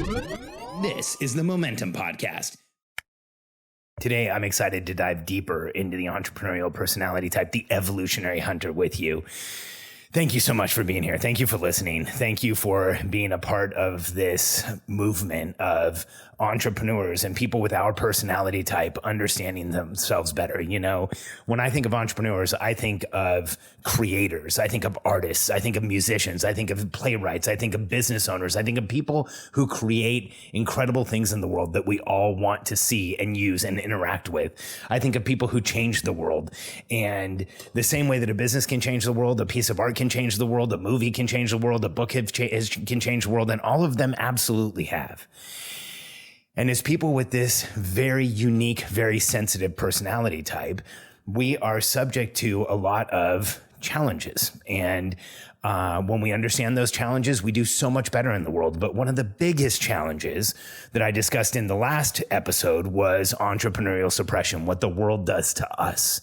This is the Momentum Podcast. Today, I'm excited to dive deeper into the entrepreneurial personality type, the evolutionary hunter, with you. Thank you so much for being here. Thank you for listening. Thank you for being a part of this movement of entrepreneurs and people with our personality type understanding themselves better. You know, when I think of entrepreneurs, I think of creators. I think of artists. I think of musicians. I think of playwrights. I think of business owners. I think of people who create incredible things in the world that we all want to see and use and interact with. I think of people who change the world. And the same way that a business can change the world, a piece of art can change the world, a movie can change the world, a book can change the world, and all of them absolutely have. And as people with this very unique, very sensitive personality type, we are subject to a lot of challenges. And when we understand those challenges, we do so much better in the world. But one of the biggest challenges that I discussed in the last episode was entrepreneurial suppression, what the world does to us.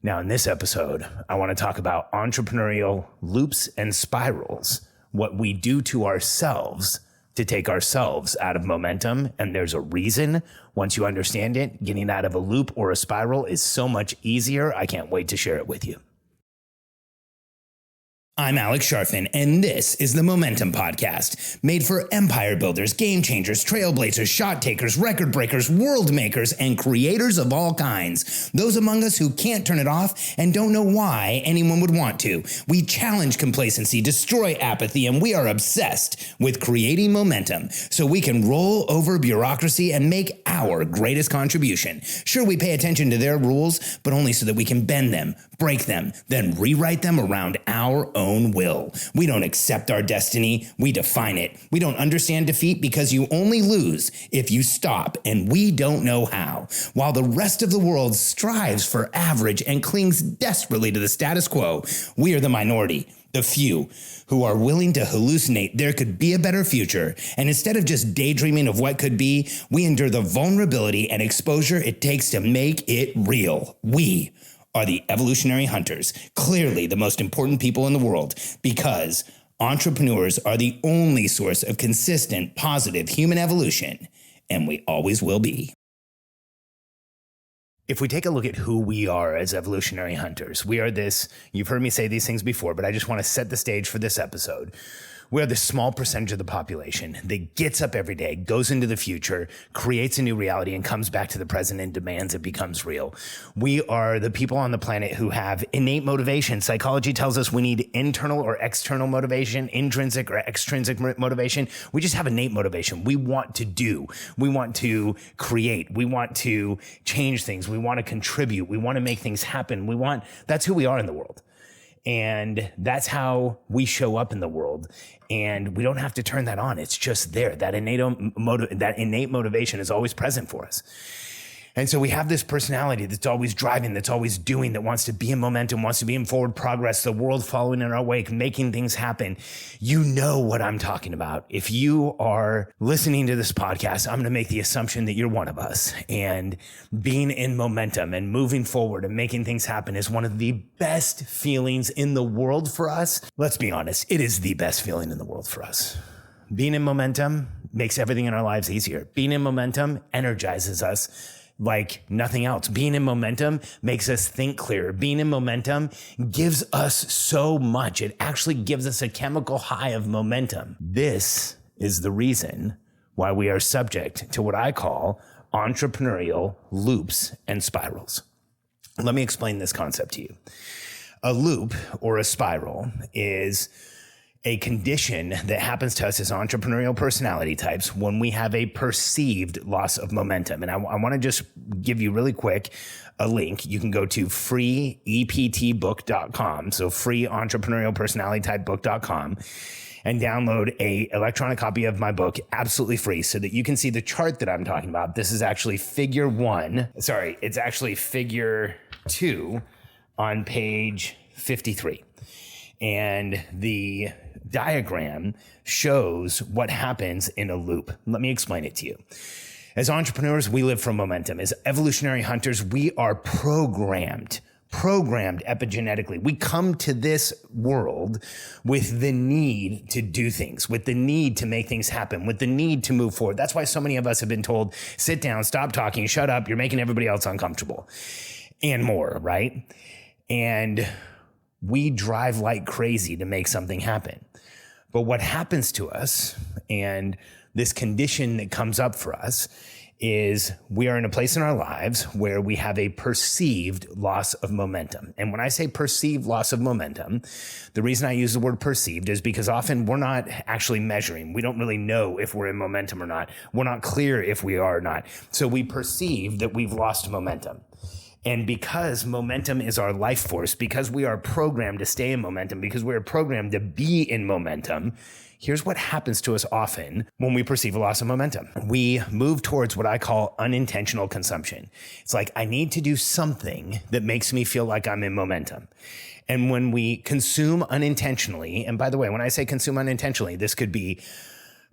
Now, in this episode, I want to talk about entrepreneurial loops and spirals, what we do to ourselves to take ourselves out of momentum. And there's a reason. Once you understand it, getting out of a loop or a spiral is so much easier. I can't wait to share it with you. I'm Alex Sharfin, and this is the Momentum Podcast, made for empire builders, game changers, trailblazers, shot takers, record breakers, world makers, and creators of all kinds. Those among us who can't turn it off and don't know why anyone would want to. We challenge complacency, destroy apathy, and we are obsessed with creating momentum so we can roll over bureaucracy and make our greatest contribution. Sure, we pay attention to their rules, but only so that we can bend them, break them, then rewrite them around our own will. We don't accept our destiny, we define it. We don't understand defeat because you only lose if you stop, and we don't know how. While the rest of the world strives for average and clings desperately to the status quo, we are the minority, the few, who are willing to hallucinate there could be a better future. And instead of just daydreaming of what could be, we endure the vulnerability and exposure it takes to make it real. We are the evolutionary hunters, clearly the most important people in the world, because entrepreneurs are the only source of consistent, positive human evolution, and we always will be. If we take a look at who we are as evolutionary hunters, we are this, you've heard me say these things before, but I just want to set the stage for this episode. We are the small percentage of the population that gets up every day, goes into the future, creates a new reality, and comes back to the present and demands it becomes real. We are the people on the planet who have innate motivation. Psychology tells us we need internal or external motivation, intrinsic or extrinsic motivation. We just have innate motivation. We want to do. We want to create. We want to change things. We want to contribute. We want to make things happen. That's who we are in the world. And that's how we show up in the world. And we don't have to turn that on. It's just there. That innate motivation is always present for us. And so we have this personality that's always driving, that's always doing, that wants to be in momentum, wants to be in forward progress, the world following in our wake, making things happen. You know what I'm talking about. If you are listening to this podcast, I'm going to make the assumption that you're one of us. And being in momentum and moving forward and making things happen is one of the best feelings in the world for us. Let's be honest, it is the best feeling in the world for us. Being in momentum makes everything in our lives easier. Being in momentum energizes us like nothing else. Being in momentum makes us think clearer. Being in momentum gives us so much. It actually gives us a chemical high of momentum. This is the reason why we are subject to what I call entrepreneurial loops and spirals. Let me explain this concept to you. A loop or a spiral is a condition that happens to us as entrepreneurial personality types when we have a perceived loss of momentum. And I want to just give you really quick a link. You can go to freeeptbook.com. So free entrepreneurial personality type book.com and download a electronic copy of my book absolutely free so that you can see the chart that I'm talking about. This is actually figure 2 on page 53. And the diagram shows what happens in a loop. Let me explain it to you. As entrepreneurs, we live from momentum. As evolutionary hunters, we are programmed programmed epigenetically. We come to this world with the need to do things, with the need to make things happen, with the need to move forward. That's why so many of us have been told, sit down, stop talking, shut up, you're making everybody else uncomfortable, and more, right? And we drive like crazy to make something happen. But what happens to us, and this condition that comes up for us, is we are in a place in our lives where we have a perceived loss of momentum. And when I say perceived loss of momentum, the reason I use the word perceived is because often we're not actually measuring. We don't really know if we're in momentum or not. We're not clear if we are or not. So we perceive that we've lost momentum. And because momentum is our life force, because we are programmed to stay in momentum, because we are programmed to be in momentum, here's what happens to us often when we perceive a loss of momentum. We move towards what I call unintentional consumption. It's like, I need to do something that makes me feel like I'm in momentum. And when we consume unintentionally, and by the way, when I say consume unintentionally, this could be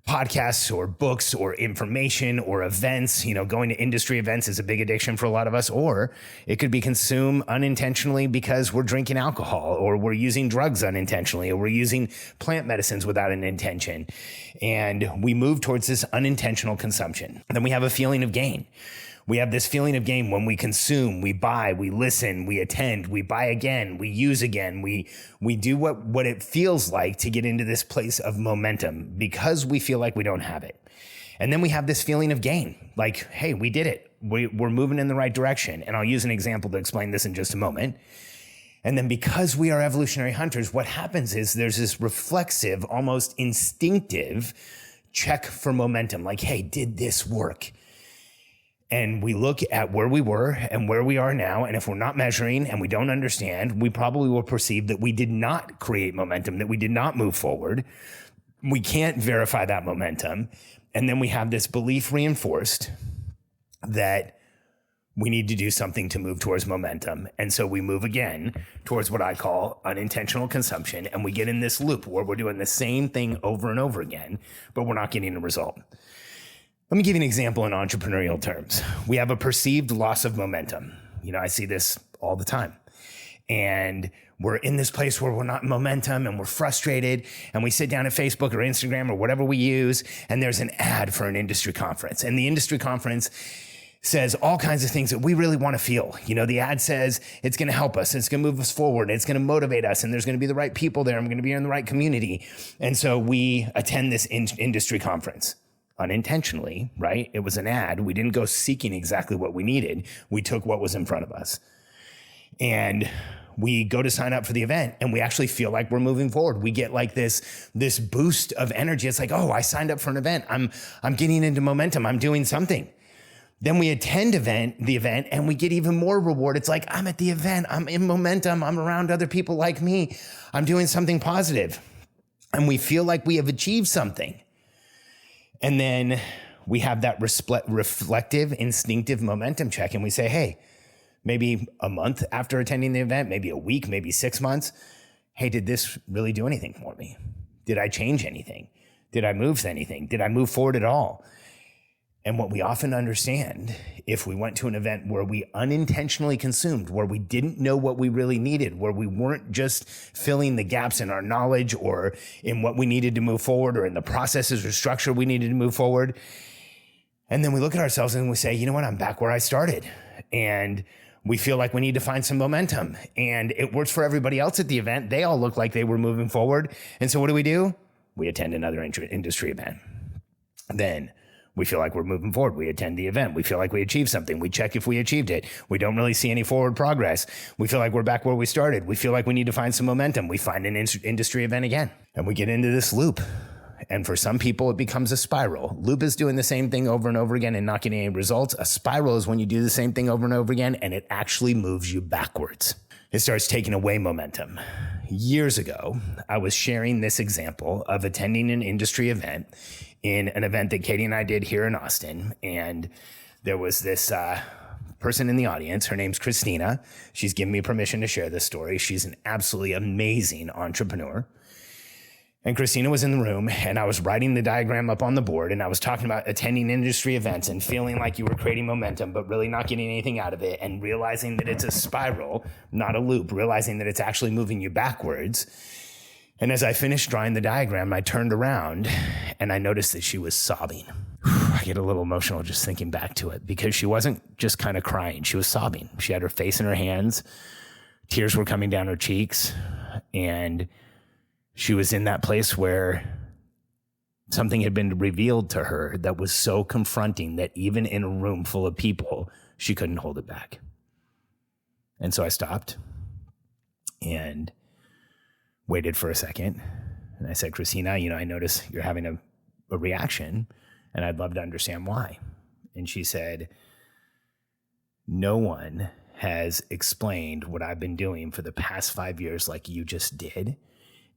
podcasts or books or information or events. Going to industry events is a big addiction for a lot of us. Or it could be consumed unintentionally because we're drinking alcohol, or we're using drugs unintentionally, or we're using plant medicines without an intention. And we move towards this unintentional consumption. Then we have a feeling of gain. We have this feeling of gain when we consume, we buy, we listen, we attend, we buy again, we use again, we do what it feels like to get into this place of momentum because we feel like we don't have it. And then we have this feeling of gain, like, hey, we did it. We're moving in the right direction. And I'll use an example to explain this in just a moment. And then because we are evolutionary hunters, what happens is there's this reflexive, almost instinctive check for momentum, like, hey, did this work? And we look at where we were and where we are now. And if we're not measuring and we don't understand, we probably will perceive that we did not create momentum, that we did not move forward. We can't verify that momentum. And then we have this belief reinforced that we need to do something to move towards momentum. And so we move again towards what I call unintentional consumption. And we get in this loop where we're doing the same thing over and over again, but we're not getting a result. Let me give you an example in entrepreneurial terms. We have a perceived loss of momentum. I see this all the time. And we're in this place where we're not in momentum and we're frustrated, and we sit down at Facebook or Instagram or whatever we use, and there's an ad for an industry conference. And the industry conference says all kinds of things that we really want to feel. The ad says it's going to help us, it's going to move us forward, it's going to motivate us, and there's going to be the right people there. I'm going to be in the right community. And so we attend this industry conference. Unintentionally, right? It was an ad. We didn't go seeking exactly what we needed. We took what was in front of us. And we go to sign up for the event, and we actually feel like we're moving forward. We get like this boost of energy. It's like, oh, I signed up for an event. I'm getting into momentum. I'm doing something. Then we attend the event, and we get even more reward. It's like, I'm at the event. I'm in momentum. I'm around other people like me. I'm doing something positive. And we feel like we have achieved something. And then we have that reflective, instinctive momentum check. And we say, hey, maybe a month after attending the event, maybe a week, maybe 6 months. Hey, did this really do anything for me? Did I change anything? Did I move anything? Did I move forward at all? And what we often understand, if we went to an event where we unintentionally consumed, where we didn't know what we really needed, where we weren't just filling the gaps in our knowledge or in what we needed to move forward or in the processes or structure we needed to move forward. And then we look at ourselves and we say, you know what, I'm back where I started. And we feel like we need to find some momentum. And it works for everybody else at the event. They all look like they were moving forward. And so what do? We attend another industry event. Then we feel like we're moving forward. We attend the event. We feel like we achieved something. We check if we achieved it. We don't really see any forward progress. We feel like we're back where we started. We feel like we need to find some momentum. We find an industry event again, and we get into this loop. And for some people, it becomes a spiral. Loop is doing the same thing over and over again and not getting any results. A spiral is when you do the same thing over and over again, and it actually moves you backwards. It starts taking away momentum. Years ago, I was sharing this example of attending an industry event in an event that Katie and I did here in Austin. And there was this person in the audience. Her name's Christina. She's given me permission to share this story. She's an absolutely amazing entrepreneur. And Christina was in the room, and I was writing the diagram up on the board, and I was talking about attending industry events and feeling like you were creating momentum, but really not getting anything out of it, and realizing that it's a spiral, not a loop, realizing that it's actually moving you backwards. And as I finished drawing the diagram, I turned around and I noticed that she was sobbing. I get a little emotional just thinking back to it, because she wasn't just kind of crying. She was sobbing. She had her face in her hands. Tears were coming down her cheeks. And she was in that place where something had been revealed to her that was so confronting that even in a room full of people, she couldn't hold it back. And so I stopped and waited for a second. And I said, Christina, I notice you're having a reaction, and I'd love to understand why. And she said, no one has explained what I've been doing for the past 5 years like you just did.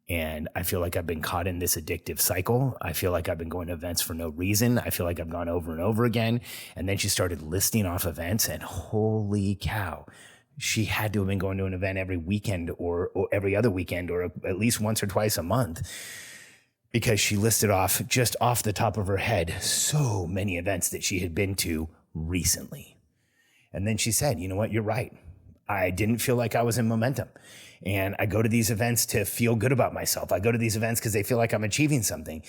And I feel like I've been caught in this addictive cycle. I feel like I've been going to events for no reason. I feel like I've gone over and over again. And then she started listing off events, and holy cow, she had to have been going to an event every weekend or every other weekend, or at least once or twice a month, because she listed off, just off the top of her head, so many events that she had been to recently. And then she said, you know what, you're right. I didn't feel like I was in momentum. And I go to these events to feel good about myself. I go to these events because they feel like I'm achieving something.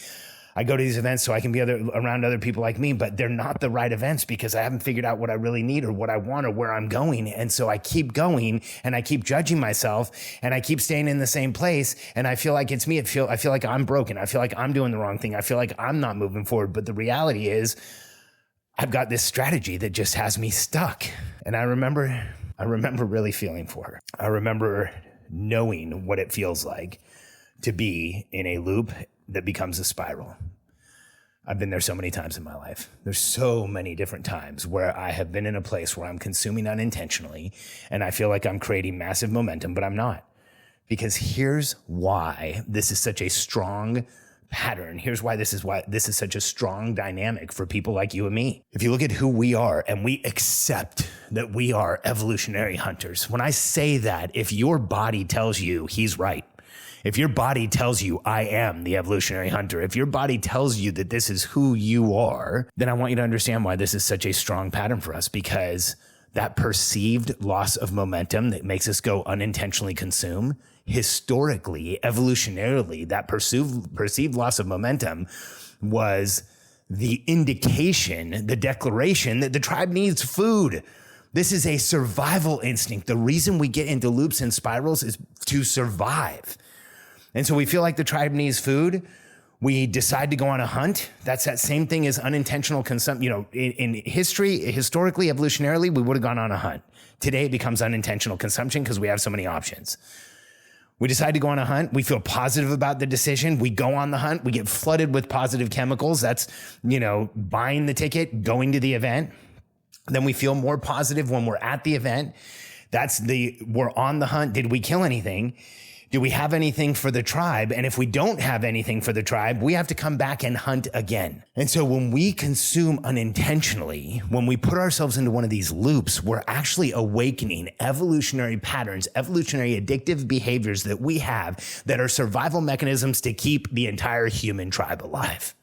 I go to these events so I can be around other people like me, but they're not the right events because I haven't figured out what I really need or what I want or where I'm going. And so I keep going and I keep judging myself and I keep staying in the same place. And I feel like it's me. I feel like I'm broken. I feel like I'm doing the wrong thing. I feel like I'm not moving forward. But the reality is I've got this strategy that just has me stuck. And I remember really feeling for her. I remember knowing what it feels like to be in a loop that becomes a spiral. I've been there so many times in my life. There's so many different times where I have been in a place where I'm consuming unintentionally and I feel like I'm creating massive momentum, but I'm not. Because here's why this is such a strong pattern. Here's why this is such a strong dynamic for people like you and me. If you look at who we are and we accept that we are evolutionary hunters, when I say that, if your body tells you he's right, if your body tells you I am the evolutionary hunter, if your body tells you that this is who you are, then I want you to understand why this is such a strong pattern for us, because that perceived loss of momentum that makes us go unintentionally consume, historically, evolutionarily, that perceived loss of momentum was the indication, the declaration that the tribe needs food. This is a survival instinct. The reason we get into loops and spirals is to survive. And so we feel like the tribe needs food. We decide to go on a hunt. That's that same thing as unintentional consumption. In history, historically, evolutionarily, we would have gone on a hunt. Today, it becomes unintentional consumption because we have so many options. We decide to go on a hunt. We feel positive about the decision. We go on the hunt. We get flooded with positive chemicals. That's, buying the ticket, going to the event. Then we feel more positive when we're at the event. We're on the hunt. Did we kill anything? Do we have anything for the tribe? And if we don't have anything for the tribe, we have to come back and hunt again. And so when we consume unintentionally, when we put ourselves into one of these loops, we're actually awakening evolutionary patterns, evolutionary addictive behaviors that we have that are survival mechanisms to keep the entire human tribe alive.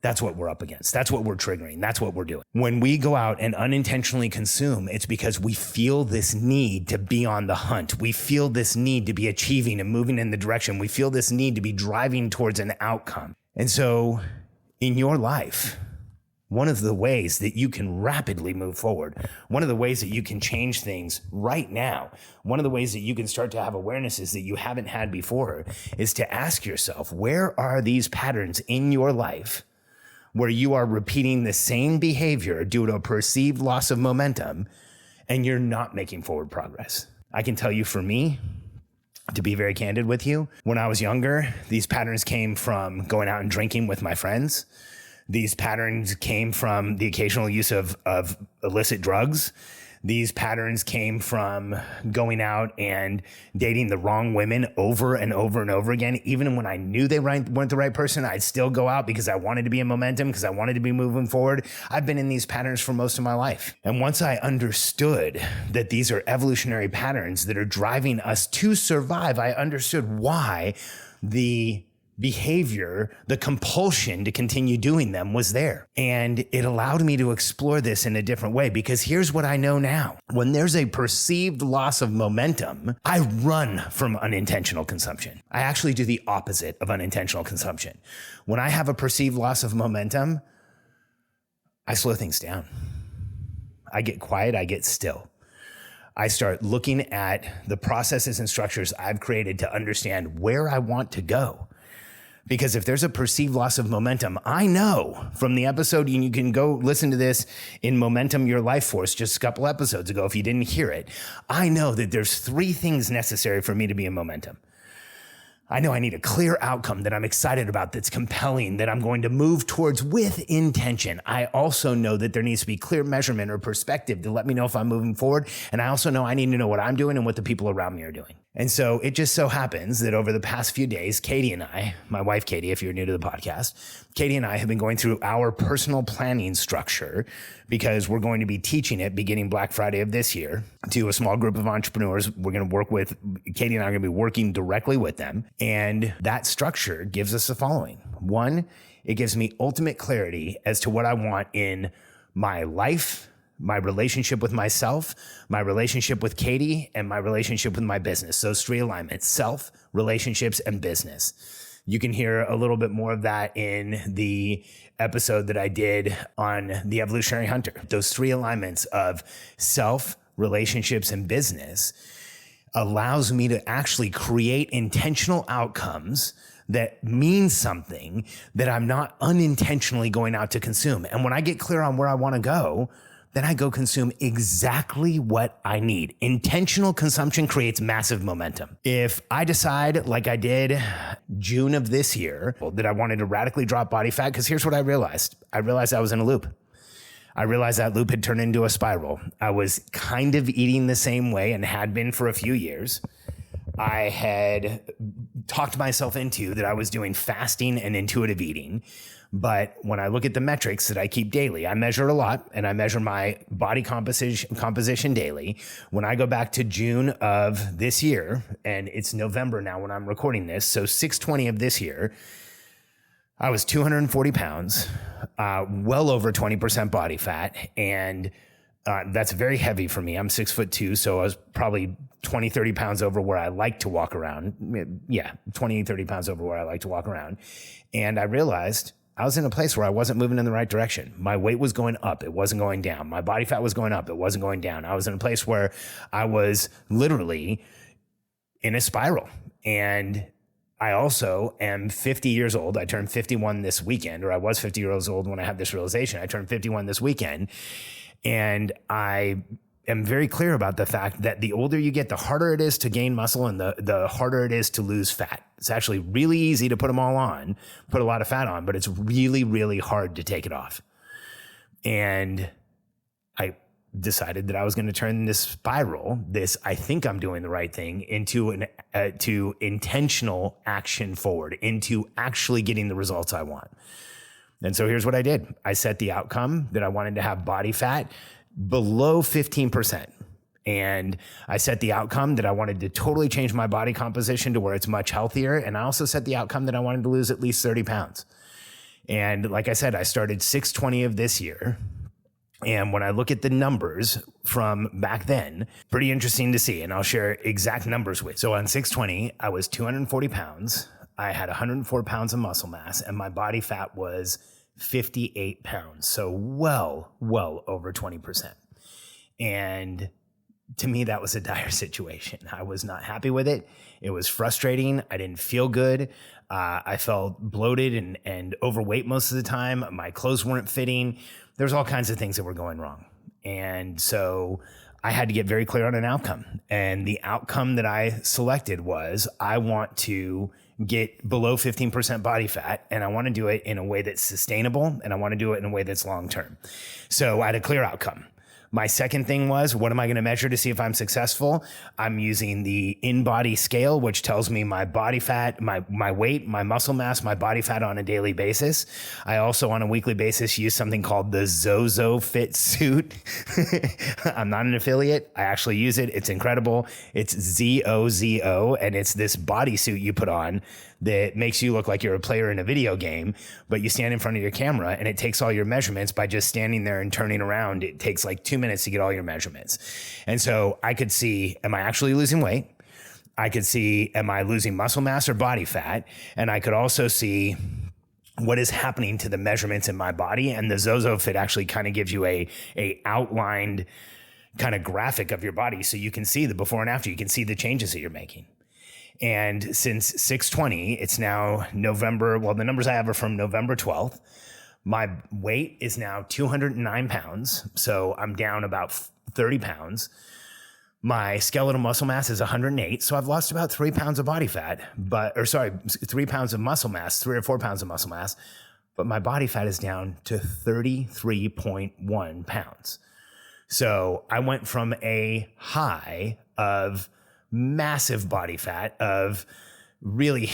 That's what we're up against. That's what we're triggering. That's what we're doing. When we go out and unintentionally consume, it's because we feel this need to be on the hunt. We feel this need to be achieving and moving in the direction. We feel this need to be driving towards an outcome. And so in your life, one of the ways that you can rapidly move forward, one of the ways that you can change things right now, one of the ways that you can start to have awarenesses that you haven't had before is to ask yourself, where are these patterns in your life where you are repeating the same behavior due to a perceived loss of momentum and you're not making forward progress? I can tell you, for me, to be very candid with you, when I was younger, these patterns came from going out and drinking with my friends. These patterns came from the occasional use of illicit drugs. These patterns came from going out and dating the wrong women over and over and over again. Even when I knew they weren't the right person, I'd still go out because I wanted to be in momentum, because I wanted to be moving forward. I've been in these patterns for most of my life. And once I understood that these are evolutionary patterns that are driving us to survive, I understood why the behavior, the compulsion to continue doing them was there. And it allowed me to explore this in a different way, because here's what I know now. When there's a perceived loss of momentum, I run from unintentional consumption. I actually do the opposite of unintentional consumption. When I have a perceived loss of momentum, I slow things down. I get quiet, I get still. I start looking at the processes and structures I've created to understand where I want to go. Because if there's a perceived loss of momentum, I know from the episode, and you can go listen to this in Momentum Your Life Force just a couple episodes ago if you didn't hear it. I know that there's 3 things necessary for me to be in momentum. I know I need a clear outcome that I'm excited about, that's compelling, that I'm going to move towards with intention. I also know that there needs to be clear measurement or perspective to let me know if I'm moving forward. And I also know I need to know what I'm doing and what the people around me are doing. And so it just so happens that over the past few days, Katie and I, my wife, Katie, if you're new to the podcast, Katie and I have been going through our personal planning structure, because we're going to be teaching it beginning Black Friday of this year to a small group of entrepreneurs. We're going to work with, Katie and I are going to be working directly with them. And that structure gives us the following. 1, it gives me ultimate clarity as to what I want in my life, my relationship with myself, my relationship with Katie, and my relationship with my business. Those 3 alignments: self, relationships, and business. You can hear a little bit more of that in the episode that I did on the Evolutionary Hunter. Those 3 alignments of self, relationships, and business allows me to actually create intentional outcomes that mean something that I'm not unintentionally going out to consume. And when I get clear on where I want to go, then I go consume exactly what I need. Intentional consumption creates massive momentum. If I decide, like I did June of this year, that I wanted to radically drop body fat, because here's what I realized. I realized I was in a loop. I realized that loop had turned into a spiral. I was kind of eating the same way and had been for a few years. I had talked myself into that I was doing fasting and intuitive eating. But when I look at the metrics that I keep daily, I measure a lot, and I measure my body composition daily. When I go back to June of this year, and it's November now when I'm recording this, so 6/20 of this year, I was 240 pounds, well over 20% body fat, and that's very heavy for me. I'm 6'2", so I was probably 20, 30 pounds over where I like to walk around. Yeah, 20, 30 pounds over where I like to walk around. And I realized I was in a place where I wasn't moving in the right direction. My weight was going up. It wasn't going down. My body fat was going up. It wasn't going down. I was in a place where I was literally in a spiral. And I also am 50 years old. I turned 51 this weekend, or I was 50 years old when I had this realization. I turned 51 this weekend. And I am very clear about the fact that the older you get, the harder it is to gain muscle, and the harder it is to lose fat. It's actually really easy to put them all on, put a lot of fat on, but it's really, really hard to take it off. And I decided that I was going to turn this spiral, this I think I'm doing the right thing, into to intentional action forward, into actually getting the results I want. And so here's what I did. I set the outcome that I wanted to have body fat below 15%. And I set the outcome that I wanted to totally change my body composition to where it's much healthier. And I also set the outcome that I wanted to lose at least 30 pounds. And like I said, I started 6/20 of this year. And when I look at the numbers from back then, pretty interesting to see. And I'll share exact numbers with you. So on 6/20, I was 240 pounds. I had 104 pounds of muscle mass, and my body fat was 58 pounds. So well over 20%. And to me, that was a dire situation. I was not happy with it. It was frustrating. I didn't feel good. I felt bloated and overweight most of the time. My clothes weren't fitting. There's all kinds of things that were going wrong. And so I had to get very clear on an outcome. And the outcome that I selected was, I want to get below 15% body fat, and I want to do it in a way that's sustainable, and I want to do it in a way that's long-term. So I had a clear outcome. My second thing was, what am I going to measure to see if I'm successful? I'm using the InBody scale, which tells me my body fat, my weight, my muscle mass, my body fat on a daily basis. I also, on a weekly basis, use something called the Zozo Fit Suit. I'm not an affiliate. I actually use it. It's incredible. It's ZOZO, and it's this bodysuit you put on that makes you look like you're a player in a video game, but you stand in front of your camera and it takes all your measurements by just standing there and turning around. It takes like 2 minutes to get all your measurements. And so I could see, am I actually losing weight? I could see, am I losing muscle mass or body fat? And I could also see what is happening to the measurements in my body. And the ZozoFit actually kind of gives you a outlined kind of graphic of your body. So you can see the before and after, you can see the changes that you're making. And since 6/20, it's now November. Well, the numbers I have are from November 12th. My weight is now 209 pounds. So I'm down about 30 pounds. My skeletal muscle mass is 108. So I've lost about 3 pounds of body fat, 3 pounds of muscle mass, 3 or 4 pounds of muscle mass. But my body fat is down to 33.1 pounds. So I went from a high of massive body fat of really,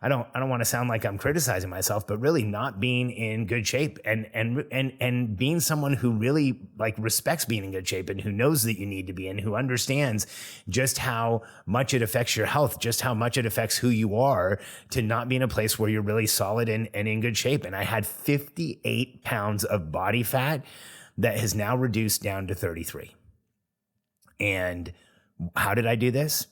I don't want to sound like I'm criticizing myself, but really not being in good shape and being someone who really like respects being in good shape and who knows that you need to be and who understands just how much it affects your health, just how much it affects who you are to not be in a place where you're really solid and in good shape. And I had 58 pounds of body fat that has now reduced down to 33. And how did I do this?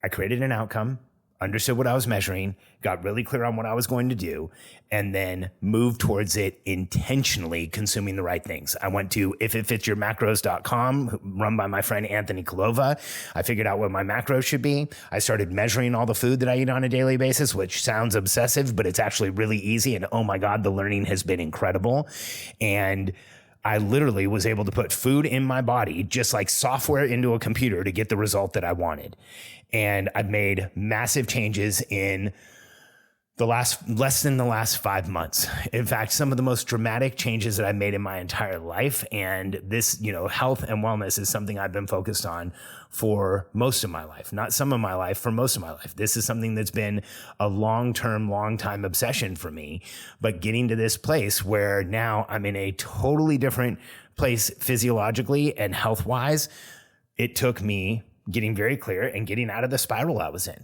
I created an outcome, understood what I was measuring, got really clear on what I was going to do, and then moved towards it intentionally consuming the right things. I went to ifitfitsyourmacros.com, run by my friend Anthony Kalova. I figured out what my macros should be. I started measuring all the food that I eat on a daily basis, which sounds obsessive, but it's actually really easy. And oh my God, the learning has been incredible. And I literally was able to put food in my body, just like software into a computer, to get the result that I wanted. And I've made massive changes in less than the last 5 months. In fact, some of the most dramatic changes that I've made in my entire life. And this, health and wellness is something I've been focused on for most of my life, not some of my life, for most of my life. This is something that's been a long time obsession for me, but getting to this place where now I'm in a totally different place physiologically and health wise. It took me getting very clear and getting out of the spiral I was in.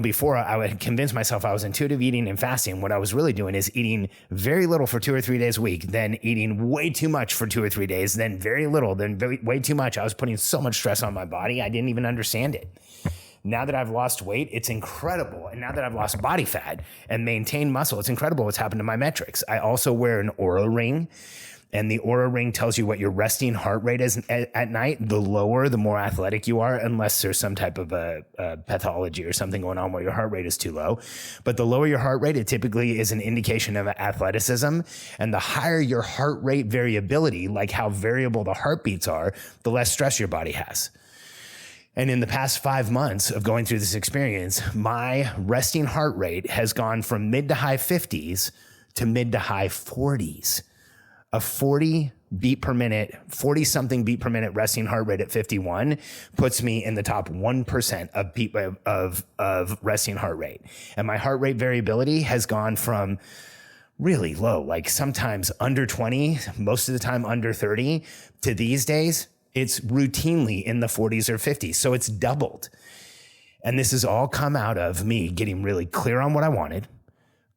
Before I would convince myself I was intuitive eating and fasting. What I was really doing is eating very little for 2 or 3 days a week, then eating way too much for 2 or 3 days, then very little, then way too much. I was putting so much stress on my body, I didn't even understand it. Now that I've lost weight, it's incredible. And now that I've lost body fat and maintained muscle, it's incredible what's happened to my metrics. I also wear an Oura Ring. And the Oura Ring tells you what your resting heart rate is at night. The lower, the more athletic you are, unless there's some type of a pathology or something going on where your heart rate is too low. But the lower your heart rate, it typically is an indication of athleticism. And the higher your heart rate variability, like how variable the heartbeats are, the less stress your body has. And in the past 5 months of going through this experience, my resting heart rate has gone from mid to high 50s to mid to high 40s. A 40 something beat per minute resting heart rate at 51 puts me in the top 1% of resting heart rate. And my heart rate variability has gone from really low, like sometimes under 20, most of the time under 30, to these days, it's routinely in the 40s or 50s. So it's doubled. And this has all come out of me getting really clear on what I wanted,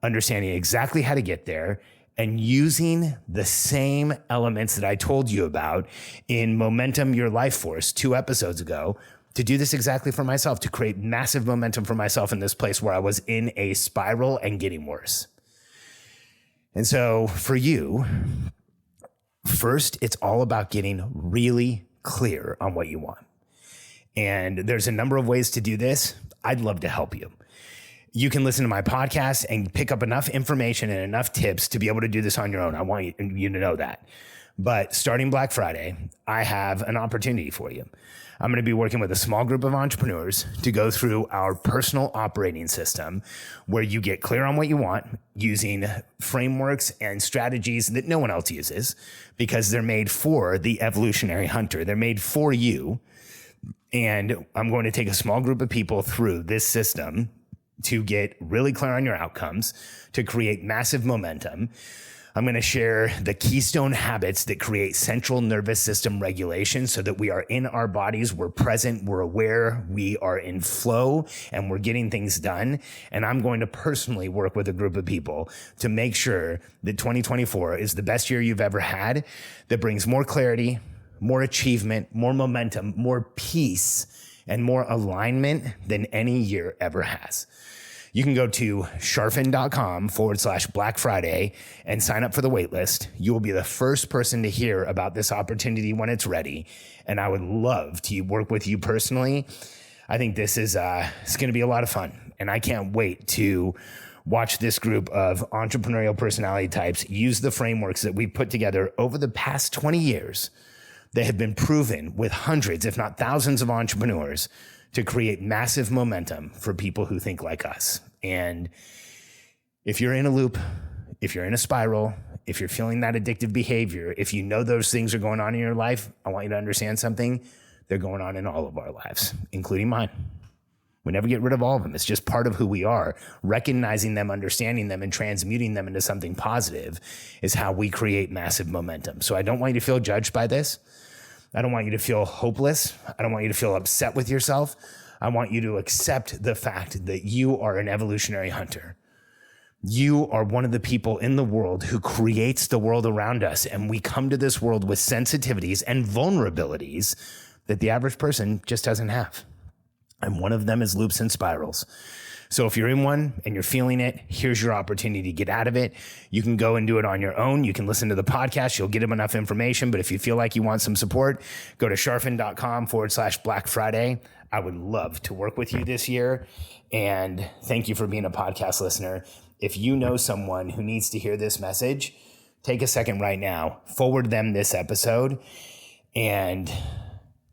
understanding exactly how to get there, and using the same elements that I told you about in Momentum Your Life Force 2 episodes ago to do this exactly for myself, to create massive momentum for myself in this place where I was in a spiral and getting worse. And so for you, first, it's all about getting really clear on what you want. And there's a number of ways to do this. I'd love to help you. You can listen to my podcast and pick up enough information and enough tips to be able to do this on your own. I want you to know that. But starting Black Friday, I have an opportunity for you. I'm going to be working with a small group of entrepreneurs to go through our personal operating system where you get clear on what you want using frameworks and strategies that no one else uses because they're made for the evolutionary hunter. They're made for you. And I'm going to take a small group of people through this system to get really clear on your outcomes, to create massive momentum. I'm going to share the keystone habits that create central nervous system regulation so that we are in our bodies, we're present, we're aware, we are in flow, and we're getting things done. And I'm going to personally work with a group of people to make sure that 2024 is the best year you've ever had, that brings more clarity, more achievement, more momentum, more peace, and more alignment than any year ever has. You can go to charfen.com/Black Friday and sign up for the wait list. You will be the first person to hear about this opportunity when it's ready. And I would love to work with you personally. I think this is it's going to be a lot of fun. And I can't wait to watch this group of entrepreneurial personality types use the frameworks that we put together over the past 20 years that have been proven with hundreds, if not thousands of entrepreneurs to create massive momentum for people who think like us. And if you're in a loop, if you're in a spiral, if you're feeling that addictive behavior, if you know those things are going on in your life, I want you to understand something. They're going on in all of our lives, including mine. We never get rid of all of them. It's just part of who we are. Recognizing them, understanding them, and transmuting them into something positive is how we create massive momentum. So I don't want you to feel judged by this. I don't want you to feel hopeless. I don't want you to feel upset with yourself. I want you to accept the fact that you are an evolutionary hunter. You are one of the people in the world who creates the world around us. And we come to this world with sensitivities and vulnerabilities that the average person just doesn't have. And one of them is loops and spirals. So if you're in one and you're feeling it, here's your opportunity to get out of it. You can go and do it on your own. You can listen to the podcast. You'll get enough information. But if you feel like you want some support, go to charfen.com/Black Friday. I would love to work with you this year. And thank you for being a podcast listener. If you know someone who needs to hear this message, take a second right now, forward them this episode, and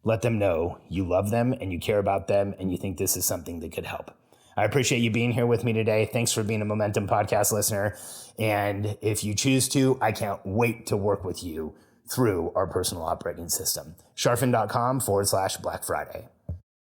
let them know you love them and you care about them and you think this is something that could help. I appreciate you being here with me today. Thanks for being a Momentum Podcast listener. And if you choose to, I can't wait to work with you through our personal operating system. charfen.com/Black Friday.